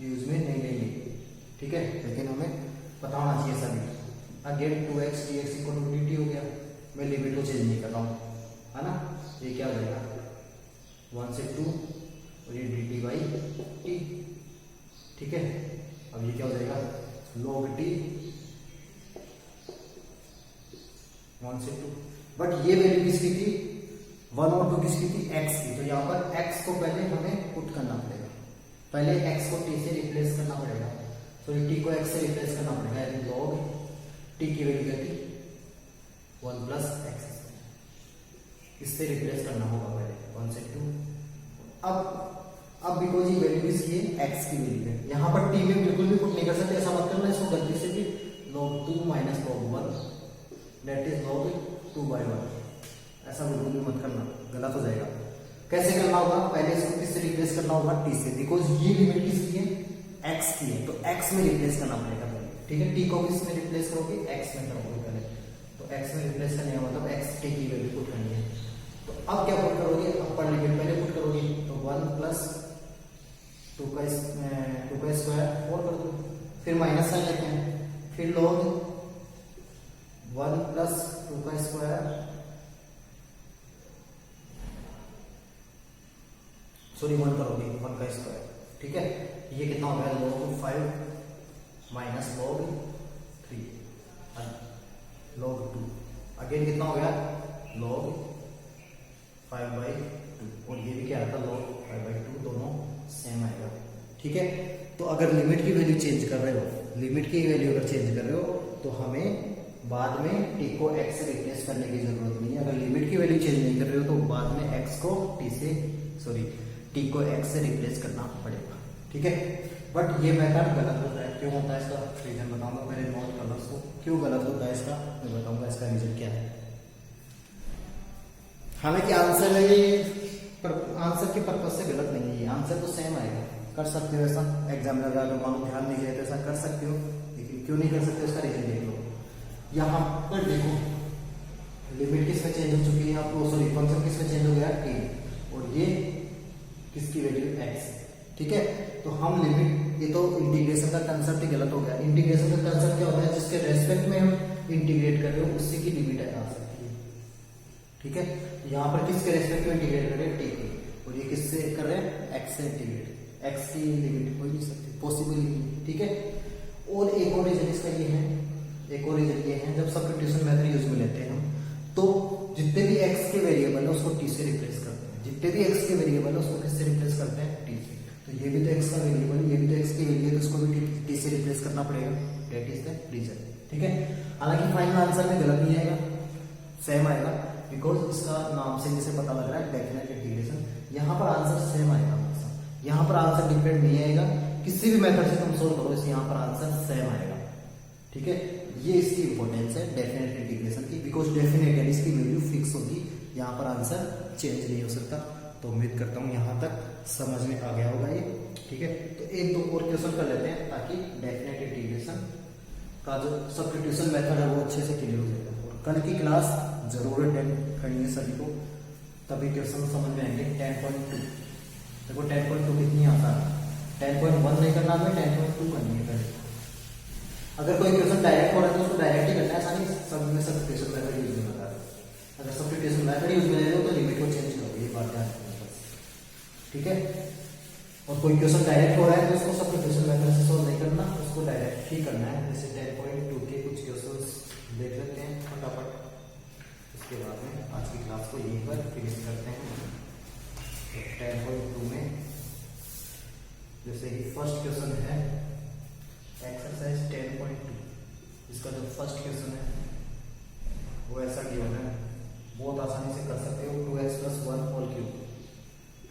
यूज में नहीं लेंगे। ठीक है, लेकिन हमें पता होना चाहिए सभी। Again 2x dx equal to dt हो गया, मैं लिमिट को चेंज नहीं कर रहा हूँ, है ना। ये क्या हो जाएगा 1 से 2 और ये dt बाई t। ठीक है, अब ये क्या हो जाएगा log t 1 से 2। बट ये वैल्यू किसकी थी, 1 और 2 किसकी थी, x की। तो यहाँ पर x को पहले हमें पुट करना पड़ेगा, पहले x को t से रिप्लेस करना पड़ेगा, तो t को x से रिप्लेस करना पड़ेगा, यानी log t की वैल्यू क्या थी 1 प्लस एक्स, इससे रिप्लेस करना होगा पहले 1 से 2। अब बिकॉज ये वैल्यू किसकी है, x की वैल्यू है, यहाँ पर t में बिल्कुल भी पुट नहीं कर सकते, ऐसा मत करना। इसको गलती से भी log 2 minus log 1 that is log 2/1, ऐसा बिल्कुल भी मत करना, गलत हो जाएगा। कैसे करना होगा, पहले इसको किससे रिप्लेस करना होगा, t से, बिकॉज ये लिमिट किसकी है, x की है, तो x में रिप्लेस करना पड़ेगा पहले। ठीक है, t को किस में रिप्लेस करोगे, x में करोगे पहले, तो x में रिप्लेस करने का मतलब x t की वैल्यू पुट करनी है। तो अब क्या पुट करोगे, अपर लिमिट पहले पुट करोगे, तो 1 प्लस 2 का स्क्वायर 4 कर दो, फिर माइनस साइन लेते हैं, फिर log 1 प्लस 2 का स्क्वायर सॉरी 1 करोगे 1 का स्क्वायर। ठीक है, ये कितना हो गया log 5 minus log 3 log 2, again कितना हो गया log 5/2, और ये भी क्या आता log 5/2, दोनों सेम आएगा। ठीक है, तो अगर लिमिट की वैल्यू चेंज कर रहे हो, लिमिट की वैल्यू अगर चेंज कर रहे हो तो हमें बाद में t को x से रिप्लेस करने की जरूरत नहीं है। अगर लिमिट की वैल्यू चेंज नहीं कर रहे हो तो बाद में x को t को x से रिप्लेस करना पड़ेगा। ठीक है, बट ये मेथड गलत होता है, क्यों होता है इसका रीजन बताऊंगा, पहले नोट कर लो इसको, क्यों गलत होता है इसका मैं बताऊंगा, इसका रीजन क्या है। हालांकि आंसर है ये, पर आंसर के पर्पज से गलत नहीं है, ये आंसर तो सेम आएगा, कर सकते हो ऐसा। एग्जामिनर अगर मानो ध्यान नहीं दिया तो ऐसा कर सकते हो, लेकिन क्यों नहीं कर सकते उसका रीजन देख लो। यहाँ पर देखो लिमिट किसमें चेंज हो चुकी है, आपको सॉरी फंक्शन किसमें चेंज हो गया t, और ये किसकी वैल्यू x। ठीक है, तो हम लिमिट, ये तो इंटीग्रेशन का कंसेप्ट ही गलत हो गया। इंटीग्रेशन का कंसेप्ट क्या होता है, जिसके रेस्पेक्ट में हम इंटीग्रेट कर रहे हो उसी की लिमिट आ सकती है। ठीक है, यहाँ पर किसके रेस्पेक्ट में इंटीग्रेट कर रहे हैं, t की, और ये किससे कर रहे हैं, x से इंटीग्रेट, x की लिमिट हो नहीं सकती, पॉसिबल ही नहीं। ठीक है, और एक और रीजन इसका ये है, एक और रीजन ये है, जब सब्स्टिट्यूशन मेथड यूज में लेते हैं हम, तो जितने भी x के वेरिएबल है उसको t से रिप्लेस करते हैं, जितने भी x के वेरिएबल है उसको किससे रिप्लेस करते हैं, t से। तो ये भी तो x का वेरिएबल है, ये भी तो x की वैल्यू है, तो इसको भी t से रिप्लेस करना पड़ेगा, दैट इज द रीजन। ठीक है, हालांकि फाइनल आंसर में गलत नहीं आएगा, सेम आएगा, बिकॉज इसका नाम से जैसे पता लग रहा है डेफिनेट इंटीग्रेशन, यहाँ पर आंसर सेम आएगा हमेशा, यहाँ पर आंसर डिफरेंट नहीं आएगा, किसी भी मेथड से तुम सोल्व करो इसे यहाँ पर आंसर सेम आएगा। ठीक है, ये इसकी इंपॉर्टेंस है डेफिनेट इंटीग्रेशन की, बिकॉज डेफिनेट यानी इसकी वैल्यू फिक्स होगी, यहाँ पर आंसर चेंज नहीं हो सकता। तो उम्मीद करता हूँ यहाँ तक समझ में आ गया होगा ये। ठीक है, तो एक दो और क्वेश्चन कर लेते हैं ताकि डेफिनेट इंटीग्रेशन का जो सब्स्टिट्यूशन मेथड है वो अच्छे से क्लियर हो जाएगा। और कल की क्लास जरूर अटेंड करनी है सभी को, तभी क्वेश्चन समझ में आएंगे। 10.2 देखो 10.2 कितनी आसान है, 10.1 नहीं करना हमें, 10.2 करनी है पहले। अगर कोई क्वेश्चन डायरेक्ट हो रहा है तो उसको डायरेक्ट ही करना है, आसानी सब में सब्स्टिट्यूशन मेथड यूज नहीं होता। अगर सब्स्टिट्यूशन मेथड यूज में ले रहे हो तो लिमिट को चेंज करोगे, ये बात ध्यान रखना बस। ठीक है, और कोई क्वेश्चन डायरेक्ट हो रहा है तो उसको सब्स्टिट्यूशन मेथड से सॉल्व नहीं करना, उसको डायरेक्ट ही करना है। जैसे 10.2 के कुछ क्वेश्चंस देख लेते हैं फटाफट, उसके बाद में आज की क्लास को यहीं पर फिनिश करते हैं। तो 10.2 में जैसे कि फर्स्ट क्वेश्चन है एक्सरसाइज 10.2, इसका जो फर्स्ट क्वेश्चन है वो ऐसा गिवन है, बहुत आसानी से कर सकते हो। 2x + 1 होल क्यूब,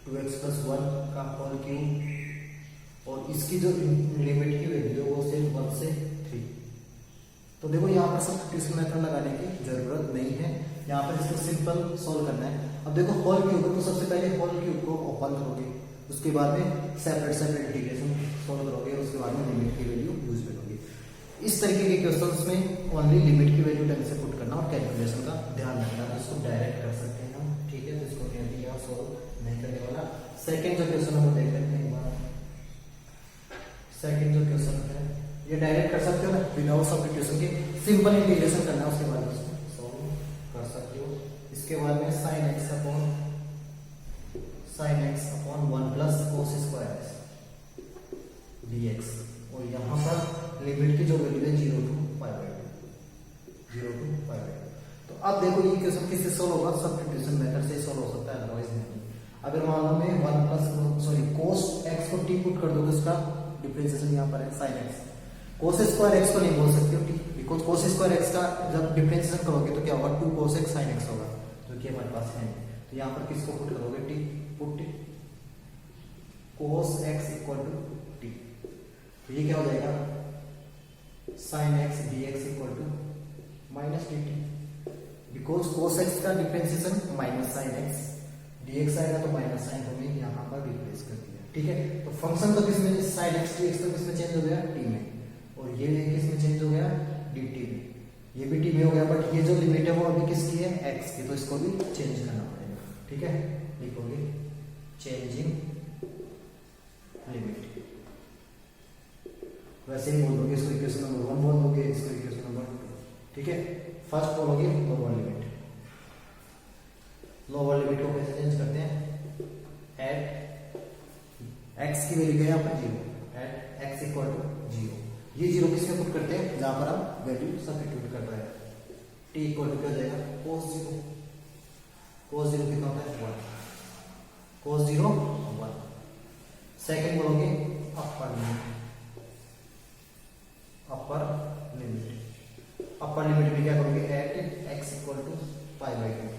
2x + 1 का होल क्यूब, और इसकी जो लिमिट की वैल्यू है वो सिर्फ 1 से 3। तो देखो यहाँ पर सब्स्टिट्यूशन मेथड लगाने की जरूरत नहीं है, यहाँ पर इसको सिंपल सोल्व करना है। अब देखो होल क्यूब है तो सबसे पहले होल क्यूब को ओपन करोगे, उसके बाद में सेपरेट इंटीग्रेशन सोल्व करोगे, उसके बाद में लिमिट की वैल्यू यूज करोगे। इस तरीके के क्वेश्चंस में ओनली लिमिट की वैल्यू ढंग से पुट करना और कैलकुलेशन का ध्यान रखना, तो इसको डायरेक्ट कर सकते हैं हम। ठीक है, तो इसको मैं अभी यहाँ सोल्व नहीं करने वाला। सेकंड जो क्वेश्चन है वो देख लेते हैं एक बार। सेकंड जो क्वेश्चन है ये डायरेक्ट कर सकते हो ना, विदाउट सब्स्टिट्यूशन के, सिंपल इंटीग्रेशन करना है, उसके बाद उसको सोल्व कर सकते हो। इसके बाद में sin x upon 1 plus cos square dx, और यहाँ पर लिमिट की जो वैल्यू है 0 to π/2। तो अब देखो ये क्वेश्चन किससे सोल्व होगा, सब्स्टिट्यूशन मेथड से सोल्व हो सकता है, अदरवाइज नहीं। अगर मान लो मैं 1 प्लस cos x को t पुट कर दो तो इसका डिफरेंशिएशन यहाँ पर है sin x। cos square x को नहीं बोल सकते हो t, because cos square x का जब डिफरेंशिएशन करोगे तो क्या होगा, 2 cos x sin x होगा, जो कि हमारे पास है। तो यहाँ पर किसको पुट करोगे, t, put cos x equal to t, तो ये क्या हो जाएगा, sin x dx equal to minus dt, because cos x का differentiation minus sin x, dx आएगा तो माइनस साइन को मैं यहाँ पर रिप्लेस कर दिया। ठीक है, तो फंक्शन तो किसमें, sin x dx तो किसमें चेंज हो गया, t में, और ये किसमें चेंज हो गया, dt में, ये भी t में हो गया, बट ये जो लिमिट है वो अभी किसकी है, x की, तो इसको भी चेंज करना पड़ेगा। ठीक है, लिखोगे चेंजिंग लिमिट, वैसे ही बोल दोगे, इसको इक्वेशन नंबर 1 बोल दोगे, इसको इक्वेशन नंबर 2। ठीक है, फर्स्ट बोलोगे लोअर लिमिट, लोअर लिमिट को कैसे चेंज करते हैं, एट x की वैल्यू क्या है, यहाँ पर 0, एट x इक्वल टू 0, ये 0 किसमें पुट करते हैं, जहां पर हम वैल्यू सब्स्टिट्यूट कर रहे हैं। t इक्वल टू क्या हो जाएगा, cos 0, cos 0 कितना होता है 1, cos 0 1। सेकंड बोलोगे अपर लिमिट, अपर लिमिट में क्या करोगे, at x equal to π/2,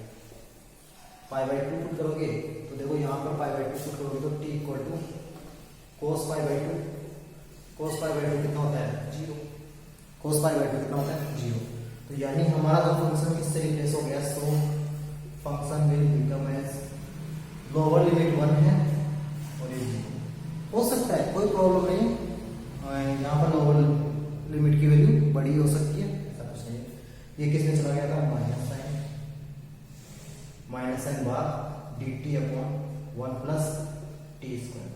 π/2 put करोगे तो देखो यहाँ पर π/2 पुट करोगे तो t equal to cos π/2, cos π/2 कितना होता है 0, cos π/2 कितना होता है 0। तो यानी हमारा जो फंक्शन किससे रिप्लेस हो गया, so function will become as lower limit 1 है और ये 0 हो सकता है, कोई प्रॉब्लम नहीं। यहाँ पर लोअर लिमिट की वैल्यू बड़ी हो सकती है, ऐसा कुछ नहीं। ये किसमें चला गया था, माइनस साइन बाद dt upon 1 plus T square,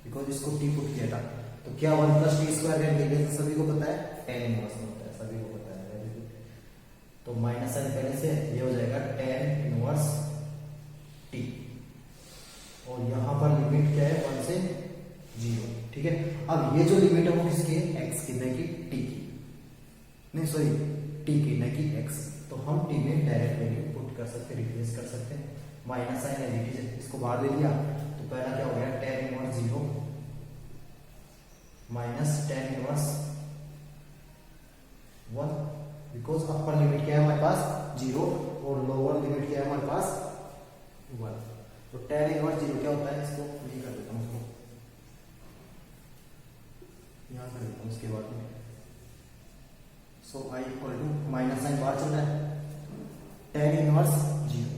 because इसको t पुट किया था, तो क्या 1 प्लस टी स्क्वायर है, सभी को पता है tan इनवर्स होता है, सभी को पता है, वेरी गुड। तो माइनस साइन पहले से ये हो जाएगा tan इनवर्स t, और यहाँ पर लिमिट क्या है 1 से 0। ठीक है, अब ये जो लिमिट है वो किसकी है, x की, न कि t की, नहीं सॉरी t की, न कि x। तो हम t में डायरेक्ट वैल्यू पुट कर सकते, रिप्लेस कर सकते हैं। माइनस साइन है dt से, इसको बाहर दे दिया तो पहला क्या हो गया, tan inverse 0 minus tan inverse 1, because upper limit क्या है हमारे पास 0 और लोअर लिमिट क्या है हमारे पास 1। तो tan इनवर्स 0 क्या होता है, इसको नहीं कर देता हूँ, यहाँ कर देता हूँ। उसके बाद में so i equal to minus sine बाहर चल रहा है, tan इनवर्स 0,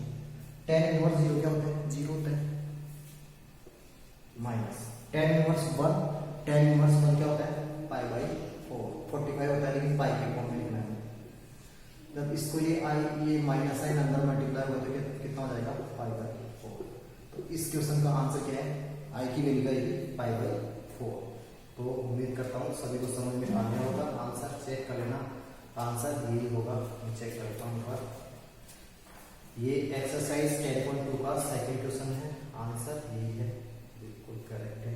tan इनवर्स 0 क्या होता है 0 होता है, minus tan inverse 1, tan inverse 1 क्या होता है पाई बाई 4, 45 होता है लेकिन पाई के फॉर्म में लिखना है। जब इसको ये माइनस साइन अंदर मल्टीप्लाई होते कितना हो जाएगा पाई बाई 4। तो इस क्वेश्चन का आंसर क्या है, आई की वैल्यू का पाई बाई 4। तो उम्मीद करता हूँ सभी को समझ में आ गया होगा। आंसर चेक कर लेना, आंसर यही होगा। मैं चेक करता हूँ एक बार। ये एक्सरसाइज 10.2 का सेकंड क्वेश्चन है, आंसर यही है, बिल्कुल करेक्ट है।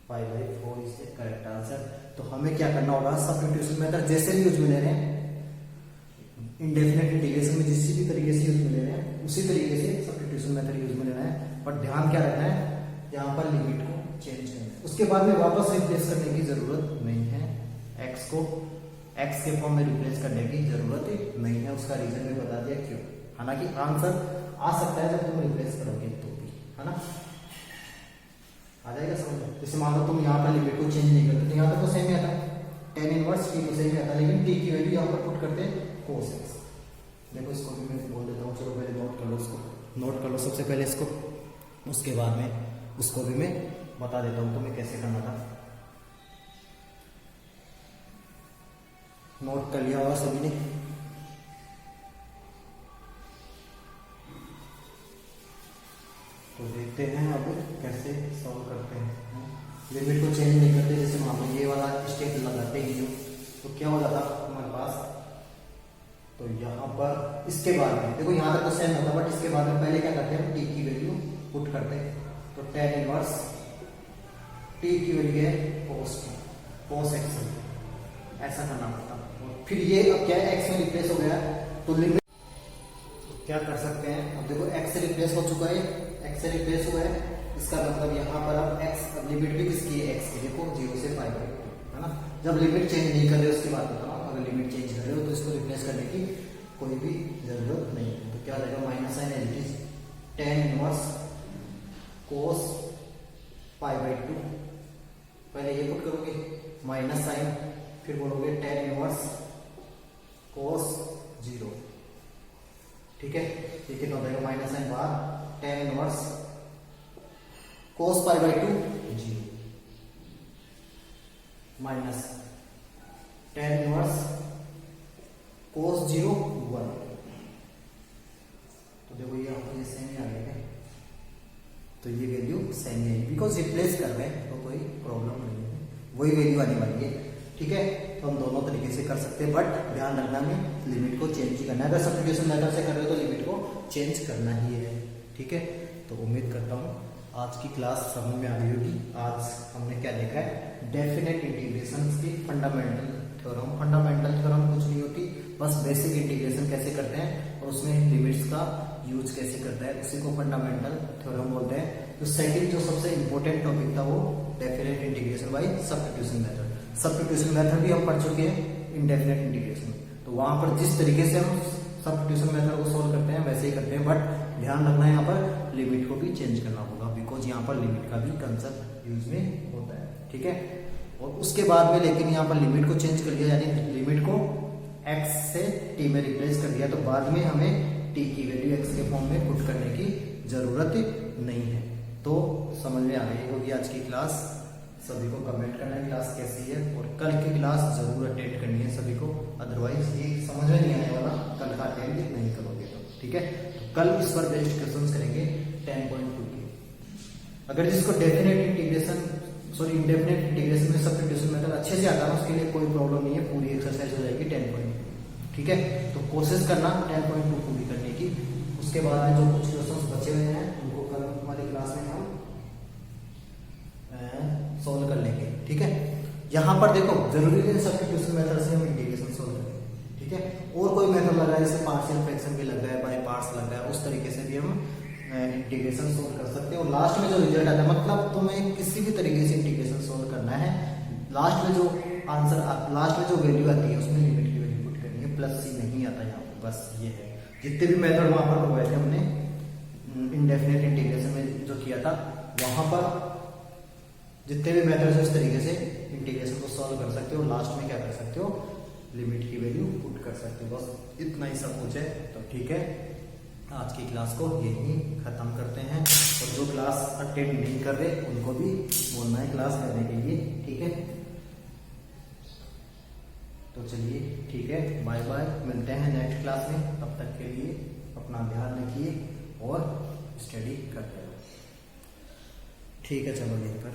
Pi by 4 is the correct answer. तो हमें क्या करना होगा, सब्स्टिट्यूशन मेथड जैसे भी यूज में ले रहे हैं, इंडेफिनेट इंटीग्रेशन में जिस भी तरीके से यूज में ले रहे हैं उसी तरीके से सब्स्टिट्यूशन मेथड यूज में लेना है। बट ध्यान क्या रखना है, यहाँ पर लिमिट को चेंज करना है, उसके बाद में वापस रिप्लेस करने की जरूरत नहीं है। एक्स को एक्स के फॉर्म में रिप्लेस करने की जरूरत नहीं है, उसका रीजन भी बता दिया क्यों। हालांकि आंसर आ सकता है जब तुम रिप्लेस करोगे तो भी, है ना, आ जाएगा समझ। जैसे मान लो तुम यहाँ पर लिमिट को चेंज नहीं करते तो यहाँ तक तो सेम ही आता है, टेन इनवर्स टी तो सेम ही आता है, लेकिन टी की वैल्यू यहाँ पर पुट करते हैं कोस एक्स। देखो इसको भी मैं बोल देता हूँ, चलो पहले नोट कर लो, इसको नोट कर लो सबसे पहले इसको, उसके बाद में उसको भी मैं बता देता हूँ तुम्हें कैसे करना था। नोट कर लिया होगा सभी ने। तो देखते हैं अब कैसे सॉल्व करते हैं। लिमिट को चेंज नहीं करते, जैसे मान लो ये वाला स्टेप लगाते ही हो तो क्या हो जाता हमारे पास, तो यहाँ पर इसके बाद में देखो यहाँ तक तो सेम होता, बट इसके बाद में पहले क्या करते हैं, टी की वैल्यू पुट करते हैं। तो टेन इनवर्स टी की वैल्यू है कोस एक्स, ऐसा करना पड़ता। फिर ये अब क्या है, एक्स में रिप्लेस हो गया तो लिमिट क्या कर सकते हैं, अब देखो एक्स से रिप्लेस हो चुका है, एक्स से रिप्लेस हुआ है, इसका मतलब यहाँ पर अब एक्स, अब लिमिट भी किसकी है, एक्स की, देखो 0 से पाई बाई 2, है ना। जब लिमिट चेंज नहीं कर रहे हो उसकी बात बताओ, अगर लिमिट चेंज कर रहे हो तो इसको रिप्लेस करने की कोई भी जरूरत नहीं है। तो क्या रहेगा, minus sine as it is tan inverse cos pi by 2, पहले ये पुट करोगे माइनस साइन, फिर बोलोगे टेन इनवर्स कोस 0, ठीक है। ये कितना हो जाएगा, माइनस साइन बाहर, ten inverse cos pi by 2 0 minus ten inverse कोस 0 1। तो देखो ये आपको ये सेम ही आ गया, तो ये वैल्यू सेम ही है बिकॉज रिप्लेस कर रहे हैं तो कोई प्रॉब्लम नहीं है, वही वैल्यू आने वाली है, ठीक है। तो हम दोनों तरीके से कर सकते हैं, बट ध्यान रखना में लिमिट को चेंज ही करना है। अगर सब्स्टिट्यूशन मेथड से कर रहे हो तो लिमिट को चेंज करना ही है, ठीक है। तो उम्मीद करता हूँ आज की क्लास समझ में आ गई होगी। आज हमने क्या देखा है, डेफिनेट इंटीग्रेशन की फंडामेंटल थ्योरम। फंडामेंटल थ्योरम कुछ नहीं होती, बस बेसिक इंटीग्रेशन कैसे करते हैं और उसमें लिमिट्स का यूज कैसे करता है, उसी को फंडामेंटल थ्योरम बोलते हैं। तो सेकंड जो सबसे इंपॉर्टेंट टॉपिक था वो definite integration by substitution method. Substitution method भी हम पढ़ चुके हैं इंडेफिनेट इंटीग्रेशन, तो वहां पर जिस तरीके से हम सब्स्टिट्यूशन मेथड को सोल्व करते हैं वैसे ही करते हैं, बट ध्यान रखना है यहाँ पर लिमिट को भी चेंज करना होगा बिकॉज यहाँ पर लिमिट का भी कंसेप्ट यूज में होता है, ठीक है। और उसके बाद में लेकिन यहाँ पर लिमिट को चेंज कर दिया, यानी लिमिट को x से t में रिप्लेस कर दिया, तो बाद में हमें t की वैल्यू x के फॉर्म में पुट करने की जरूरत नहीं है। तो समझ में आ गई होगी आज की क्लास। सभी को कमेंट करना है क्लास कैसी है, और कल की क्लास जरूर अटेंड करनी है सभी को, अदरवाइज ये समझ में नहीं आने वाला कल का अटेंड नहीं करोगे तो, ठीक है। तो कल इस पर बेस्ड क्वेश्चंस करेंगे 10.2 के। अगर जिसको डेफिनेट इंटीग्रेशन इंडेफिनेट इंटीग्रेशन में सब्स्टिट्यूशन मेथड अच्छे से आता है उसके लिए कोई प्रॉब्लम नहीं है, पूरी एक्सरसाइज हो जाएगी 10.2, ठीक है। तो कोशिश करना 10.2 पूरी करने की। उसके बाद में जो कुछ क्वेश्चंस बचे हुए हैं उनको कल हमारी क्लास में हम सोल्व कर लेंगे, ठीक है। यहाँ पर देखो जरूरी है सब्स्टिट्यूशन मेथड से हम इंटीग्रेशन सोल्व करें, ठीक है। और कोई मेथड लग रहा है जैसे पार्शियल फ्रैक्शन भी लग रहा है, बाय पार्ट्स लग रहा है, उस तरीके से भी हम इंटीग्रेशन सोल्व कर सकते हैं। और लास्ट में जो रिजल्ट आता है, मतलब तुम्हें किसी भी तरीके से इंटीग्रेशन सोल्व करना है, लास्ट में जो आंसर लास्ट में जो वैल्यू आती है उसमें लिमिट की वैल्यू पुट करनी है, प्लस सी नहीं आता यहाँ पर, बस ये है। जितने भी मेथड वहां पर हुए थे हमने इंडेफिनेट इंटीग्रेशन में जो किया था, वहां पर जितने भी मेथड उस तरीके से इंटीग्रेशन को सॉल्व कर सकते हो, लास्ट में क्या कर सकते हो, लिमिट की वैल्यू पुट कर सकते हो। बस इतना ही सब कुछ है, तो ठीक है। आज की क्लास को यहीं खत्म करते हैं, और जो क्लास अटेंड नहीं कर रहे उनको भी बोलना है क्लास करने के लिए, ठीक है। तो चलिए ठीक है, बाय बाय, मिलते हैं नेक्स्ट क्लास में। तब तक के लिए अपना ध्यान रखिए और स्टडी करते रहो, ठीक है। चलो यहीं पर